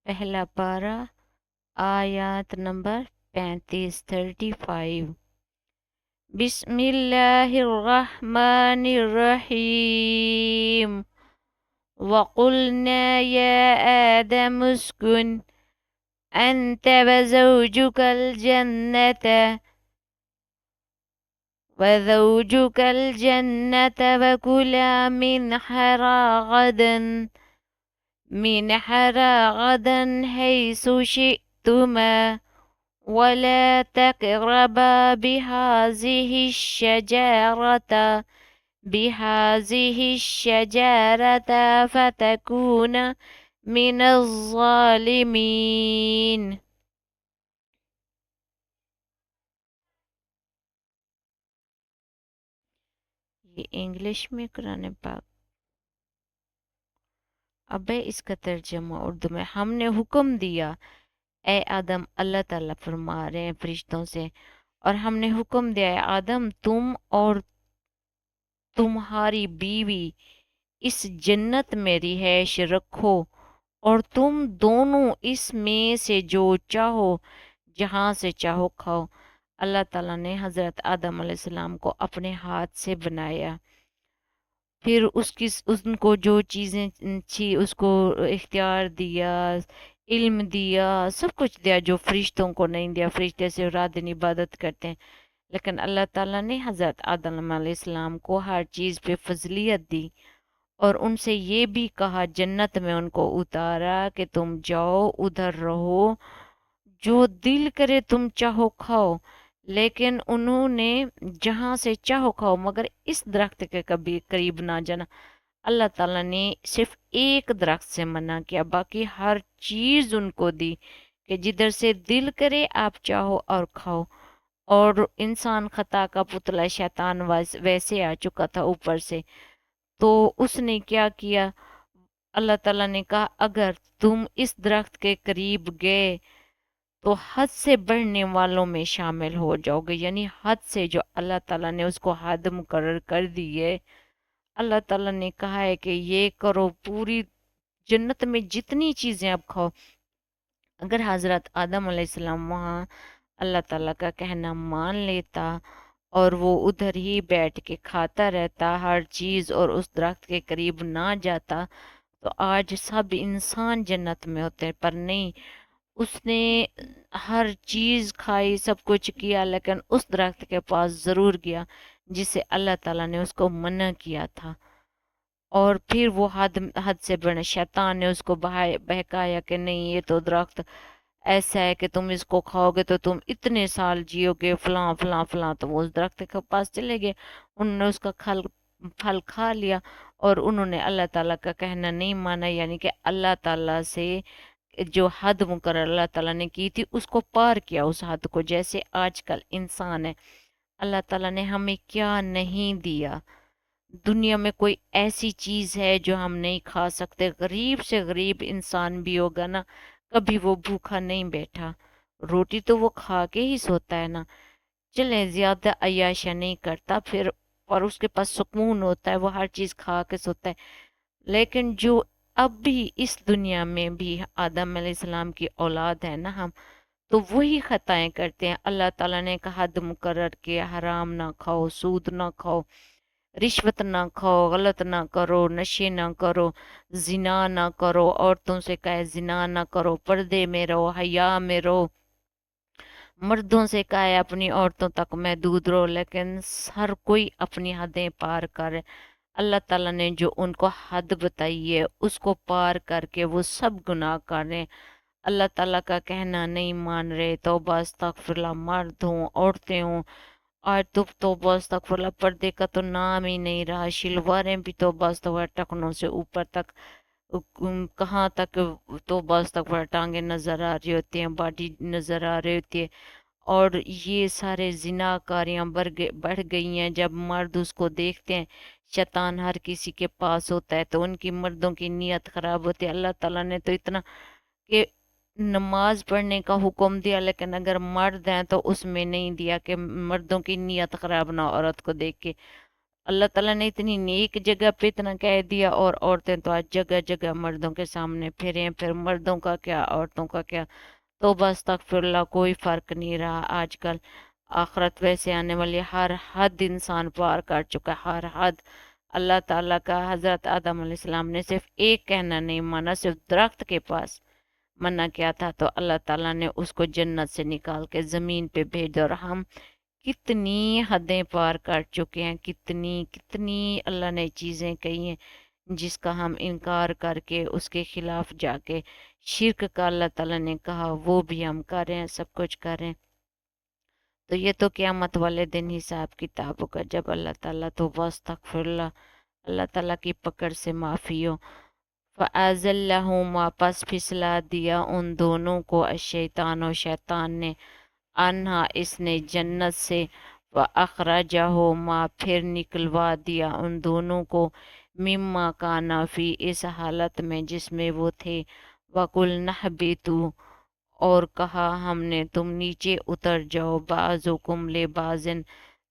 پہلا پارہ آیات نمبر 35 بسم اللہ الرحمن الرحیم وقلنا یا آدم اسکن انت وزوجك الجنة وكلا من حرى غدا حيث شئتما ولا تقربا بهذه الشجرة فتكونا من الظالمين. یہ انگلش میں قرآن پاک. اب ہے اس کا ترجمہ اردو میں. ہم نے حکم دیا اے آدم، اللہ تعالیٰ فرما رہے ہیں فرشتوں سے، اور ہم نے حکم دیا اے آدم تم اور تمہاری بیوی اس جنت میں رہائش رکھو، اور تم دونوں اس میں سے جو چاہو جہاں سے چاہو کھاؤ. اللہ تعالیٰ نے حضرت آدم علیہ السلام کو اپنے ہاتھ سے بنایا، پھر ان کو جو چیزیں تھی اس کو اختیار دیا، علم دیا، سب کچھ دیا جو فرشتوں کو نہیں دیا. فرشتے سے رات دن عبادت کرتے ہیں، لیکن اللہ تعالیٰ نے حضرت آدم علیہ السلام کو ہر چیز پہ فضیلت دی، اور ان سے یہ بھی کہا، جنت میں ان کو اتارا کہ تم جاؤ ادھر رہو، جو دل کرے تم چاہو کھاؤ، لیکن انہوں نے جہاں سے چاہو کھاؤ مگر اس درخت کے کبھی قریب نہ جانا. اللہ تعالیٰ نے صرف ایک درخت سے منع کیا، باقی ہر چیز ان کو دی کہ جدھر سے دل کرے آپ چاہو اور کھاؤ. اور انسان خطا کا پتلا شیطان ویسے آ چکا تھا اوپر سے، تو اس نے کیا کیا، اللہ تعالیٰ نے کہا اگر تم اس درخت کے قریب گئے تو حد سے بڑھنے والوں میں شامل ہو جاؤ گے. یعنی حد سے، جو اللہ تعالیٰ نے اس کو حد مقرر کر دی ہے، اللہ تعالیٰ نے کہا ہے کہ یہ کرو، پوری جنت میں جتنی چیزیں آپ کھاؤ. اگر حضرت آدم علیہ السلام وہاں اللہ تعالیٰ کا کہنا مان لیتا اور وہ ادھر ہی بیٹھ کے کھاتا رہتا ہر چیز اور اس درخت کے قریب نہ جاتا، تو آج سب انسان جنت میں ہوتے، پر نہیں. اس نے ہر چیز کھائی، سب کچھ کیا، لیکن اس درخت کے پاس ضرور گیا جسے اللہ تعالیٰ نے اس کو منع کیا تھا. اور پھر وہ حد سے بڑھنے، شیطان نے اس کو بہکایا کہ نہیں، یہ تو درخت ایسا ہے کہ تم اس کو کھاؤ گے تو تم اتنے سال جیو گے، فلاں فلاں فلاں. تو وہ اس درخت کے پاس چلے گئے، انہوں نے اس کا پھل کھا لیا، اور انہوں نے اللہ تعالیٰ کا کہنا نہیں مانا. یعنی کہ اللہ تعالیٰ سے جو حد مقرر اللہ تعالیٰ نے کی تھی اس کو پار کیا، اس حد کو. جیسے آج کل انسان ہے، اللہ تعالیٰ نے ہمیں کیا نہیں دیا. دنیا میں کوئی ایسی چیز ہے جو ہم نہیں کھا سکتے؟ غریب سے غریب انسان بھی ہوگا نا، کبھی وہ بھوکا نہیں بیٹھا، روٹی تو وہ کھا کے ہی سوتا ہے نا. چلیں زیادہ عیاشی نہیں کرتا پھر، اور اس کے پاس سکون ہوتا ہے، وہ ہر چیز کھا کے سوتا ہے. لیکن جو اب بھی اس دنیا میں بھی آدم علیہ السلام کی اولاد ہے نا ہم، تو وہی خطائیں کرتے ہیں. اللہ تعالیٰ نے کہا حد مقرر کیا، حرام نہ کھاؤ، سود نہ کھاؤ، رشوت نہ کھاؤ، غلط نہ کرو، نشے نہ کرو، زنا نہ کرو، عورتوں سے کہے زنا نہ کرو، پردے میں رہو، حیا میں رہو. مردوں سے کہے اپنی عورتوں تک محدود رہو، لیکن ہر کوئی اپنی حدیں پار کرے. اللہ تعالیٰ نے جو ان کو حد بتائی ہے اس کو پار کر کے وہ سب گناہ کر رہے ہیں، اللہ تعالیٰ کا کہنا نہیں مان رہے. توبہ استغفراللہ، مرد ہوں عورتیں ہوں، آج تو توبہ استغفراللہ پردے کا تو نام ہی نہیں رہا. شلواریں بھی توبہ استغفراللہ ٹخنوں سے اوپر تک، کہاں تک توبہ استغفراللہ ٹانگیں نظر آ رہی ہوتی ہیں، باڈی نظر آ رہی ہوتی ہے. اور یہ سارے زناکاریاں بڑھ گئی ہیں. جب مرد اس کو دیکھتے ہیں، شیطان ہر کسی کے پاس ہوتا ہے، تو ان کی مردوں کی نیت خراب ہوتی ہے. اللہ تعالیٰ نے تو اتنا کہ نماز پڑھنے کا حکم دیا، لیکن اگر مرد ہیں تو اس میں نہیں دیا کہ مردوں کی نیت خراب نہ عورت کو دیکھ کے. اللہ تعالیٰ نے اتنی نیک جگہ پہ اتنا کہہ دیا، اور عورتیں تو آج جگہ جگہ مردوں کے سامنے پھرے ہیں، پھر مردوں کا کیا عورتوں کا کیا، تو بس استغفر اللہ، کوئی فرق نہیں رہا آج کل۔ آخرت ویسے آنے والی، ہر حد انسان پار کر چکا ہے، ہر حد۔ اللہ تعالیٰ کا حضرت آدم علیہ السلام نے صرف ایک کہنا نہیں مانا، صرف درخت کے پاس منع کیا تھا، تو اللہ تعالیٰ نے اس کو جنت سے نکال کے زمین پہ بھیجا، اور ہم کتنی حدیں پار کر چکے ہیں، کتنی کتنی اللہ نے چیزیں کہی ہیں جس کا ہم انکار کر کے اس کے خلاف جا کے شرک کا اللہ تعالیٰ نے کہا وہ بھی ہم کر رہے ہیں، سب کچھ کر رہے ہیں۔ تو یہ تو قیامت والے دن حساب کتاب ہوگا، جب اللہ تعالیٰ تو واستغفر اللہ، اللہ تعالیٰ کی پکڑ سے معافی ہو۔ فَأَزَلَّهُمَا، پس پھسلا دیا ان دونوں کو، الشیطان و شیطان نے، انہا اس نے، جنت سے، وَأَخْرَجَهُمَا، پھر نکلوا دیا ان دونوں کو، مما کانا فی، اس حالت میں جس میں وہ تھے، وَقُلْنَا اهْبِطُوا، اور کہا ہم نے تم نیچے اتر جاؤ، بعضکم لبعض،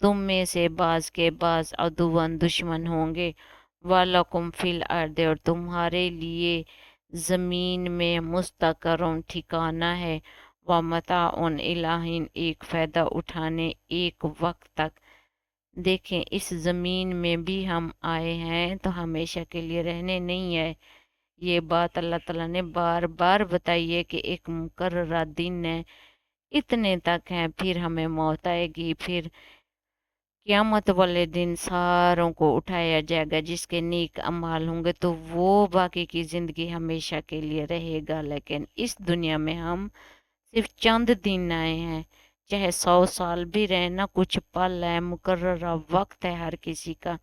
تم میں سے بعض کے بعض، عدوًا، دشمن ہوں گے، وَلَکُمْ فِی الْأَرْضِ، اور تمہارے لیے زمین میں، مستقرٌ، ٹھکانہ ہے، وَمَتَاعٌ إِلیٰ حِین، ایک فائدہ اٹھانے ایک وقت تک۔ دیکھیں اس زمین میں بھی ہم آئے ہیں تو ہمیشہ کے لیے رہنے نہیں آئے، یہ بات اللہ تعالیٰ نے بار بار بتائی ہے کہ ایک مقررہ دن ہے، اتنے تک ہیں، پھر ہمیں موت آئے گی، پھر قیامت والے دن ساروں کو اٹھایا جائے گا، جس کے نیک اعمال ہوں گے تو وہ باقی کی زندگی ہمیشہ کے لیے رہے گا، لیکن اس دنیا میں ہم صرف چند دن آئے ہیں، چاہے 100 سال بھی رہے نا، کچھ پل ہے، مقررہ وقت ہے ہر کسی کا،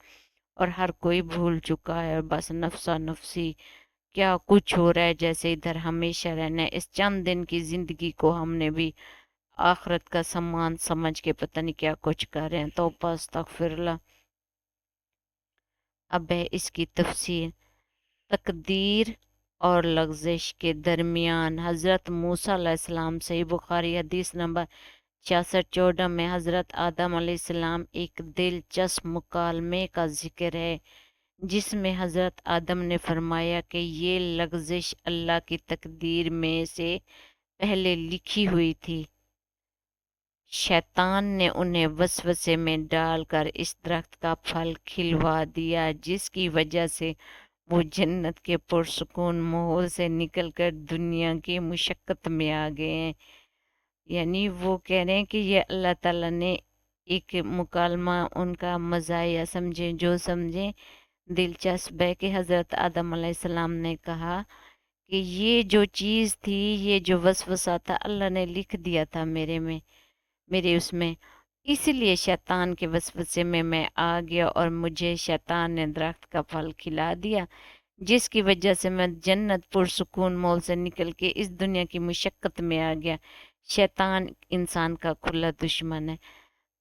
اور ہر کوئی بھول چکا ہے، بس نفسا نفسی کیا کچھ ہو رہا ہے، جیسے ادھر ہمیشہ رہنا ہے، اس چند دن کی زندگی کو ہم نے بھی آخرت کا سامان سمجھ کے پتہ نہیں کیا کچھ کر رہے ہیں، تو بس استغفر اللہ۔ اب ہے اس کی تفسیر۔ تقدیر اور لغزش کے درمیان، حضرت موسیٰ علیہ السلام، صحیح بخاری حدیث نمبر 6614 میں حضرت آدم علیہ السلام ایک دلچسپ مکالمے کا ذکر ہے، جس میں حضرت آدم نے فرمایا کہ یہ لغزش اللہ کی تقدیر میں سے پہلے لکھی ہوئی تھی، شیطان نے انہیں وسوسے میں ڈال کر اس درخت کا پھل کھلوا دیا، جس کی وجہ سے وہ جنت کے پرسکون ماحول سے نکل کر دنیا کی مشقت میں آ گئے ہیں۔ یعنی وہ کہہ رہے ہیں کہ یہ اللہ تعالیٰ نے ایک مکالمہ ان کا مزاحیہ سمجھے، جو سمجھے دلچسپ ہے کہ حضرت آدم علیہ السلام نے کہا کہ یہ جو چیز تھی، یہ جو وسوسہ تھا، اللہ نے لکھ دیا تھا میرے اس میں، اسی لیے شیطان کے وسوسے میں آ گیا، اور مجھے شیطان نے درخت کا پھل کھلا دیا، جس کی وجہ سے میں جنت پرسکون مول سے نکل کے اس دنیا کی مشقت میں آ گیا۔ شیطان انسان کا کھلا دشمن ہے۔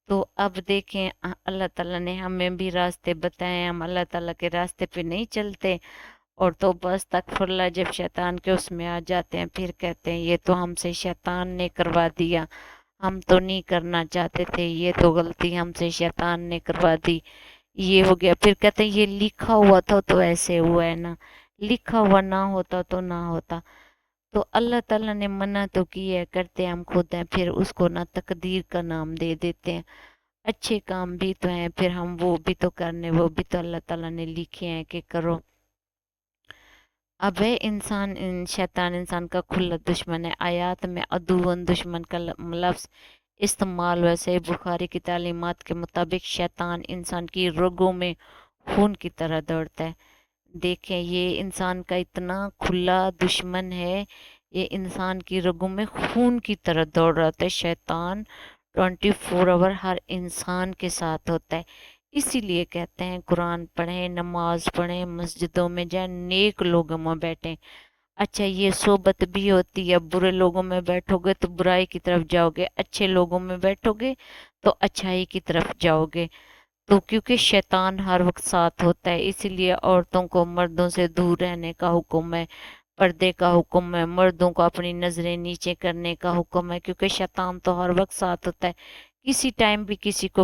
تو اب دیکھیں اللہ تعالیٰ نے ہمیں بھی راستے بتائے، ہم اللہ تعالیٰ کے راستے پہ نہیں چلتے، اور تو بس استغفر اللہ، جب شیطان کے اس میں آ جاتے ہیں پھر کہتے ہیں یہ تو ہم سے شیطان نے کروا دیا، ہم تو نہیں کرنا چاہتے تھے، یہ تو غلطی ہم سے شیطان نے کروا دی، یہ ہو گیا، پھر کہتے ہیں یہ لکھا ہوا تھا تو ایسے ہوا ہے نا، لکھا ہوا نہ ہوتا تو نہ ہوتا۔ تو اللہ تعالیٰ نے منع تو کی ہے، کرتے ہم خود ہیں، پھر اس کو نہ تقدیر کا نام دے دیتے ہیں، اچھے کام بھی تو ہیں، پھر ہم وہ بھی تو کرنے، وہ بھی تو اللہ تعالیٰ نے لکھے ہیں کہ کرو۔ اب ہے شیطان انسان کا کھلا دشمن ہے، آیات میں عدوًا، دشمن کا لفظ استعمال، ویسے بخاری کی تعلیمات کے مطابق شیطان انسان کی رگوں میں خون کی طرح دوڑتا ہے۔ دیکھیں یہ انسان کا اتنا کھلا دشمن ہے، یہ انسان کی رگوں میں خون کی طرح دوڑ رہا ہے، شیطان 24 آور ہر انسان کے ساتھ ہوتا ہے، اسی لیے کہتے ہیں قرآن پڑھیں، نماز پڑھیں، مسجدوں میں جائیں، نیک لوگوں میں بیٹھیں۔ اچھا یہ صحبت بھی ہوتی ہے، برے لوگوں میں بیٹھو گے تو برائی کی طرف جاؤ گے، اچھے لوگوں میں بیٹھو گے تو اچھائی کی طرف جاؤ گے، تو کیونکہ شیطان ہر وقت ساتھ ہوتا ہے، اسی لیے عورتوں کو مردوں سے دور رہنے کا حکم ہے، پردے کا حکم ہے، مردوں کو اپنی نظریں نیچے کرنے کا حکم ہے، کیونکہ شیطان تو ہر وقت ساتھ ہوتا ہے، کسی ٹائم بھی کسی کو